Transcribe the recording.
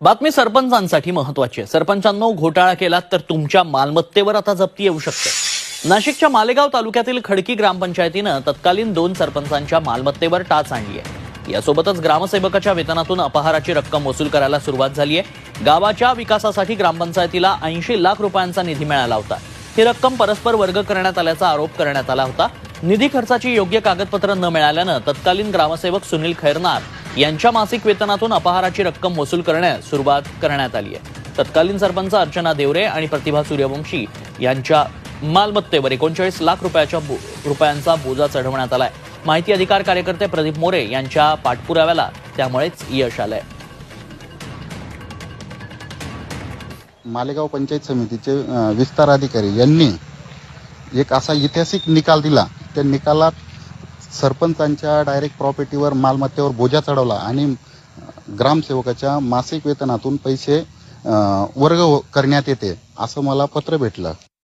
बातमी सरपंचांसाठी महत्वाची आहे। सरपंचांनो, घोटाळा केलात तर तुमच्या मालमत्तेवर आता जप्ती येऊ शकते। नाशिकच्या मालेगाव तालुक्यातील खडकी ग्रामपंचायतीनं तत्कालीन 2 सरपंचांच्या मालमत्तेवर टाच आणली आहे। यासोबतच ग्रामसेवकाच्या वेतनातून अपहाराची रक्कम वसूल करायला सुरुवात झाली आहे। गावाच्या विकासासाठी ग्रामपंचायतीला 80 लाख रुपयांचा निधी मिळाला होता। ही रक्कम परस्पर वर्ग करण्यात आल्याचा आरोप करण्यात आला होता। निधी खर्चाची योग्य कागदपत्र न मिळाल्यानं तत्कालीन ग्रामसेवक सुनील खैरनार यांच्या मासिक वेतनातून अपहाराची रक्कम वसूल करण्यास सुरुवात करण्यात आली आहे। तत्कालीन सरपंच अर्चना देवरे आणि प्रतिभा सूर्यवंशी यांच्या मालमत्तेवर 39 लाख रुपयांचा बोजा चढवण्यात आलाय। माहिती अधिकार कार्यकर्ते प्रदीप मोरे यांच्या पाठपुराव्याला त्यामुळेच यश आलंय। मालेगाव पंचायत समितीचे विस्तार अधिकारी यांनी एक असा ऐतिहासिक निकाल दिला। त्या निकालात सरपंचांच्या डायरेक्ट प्रॉपर्टीवर मालमत्तेवर बोजा चढवला आणि ग्रामसेवकाच्या मासिक वेतनातून पैसे वर्ग करण्यात येते असं मला पत्र भेटलं।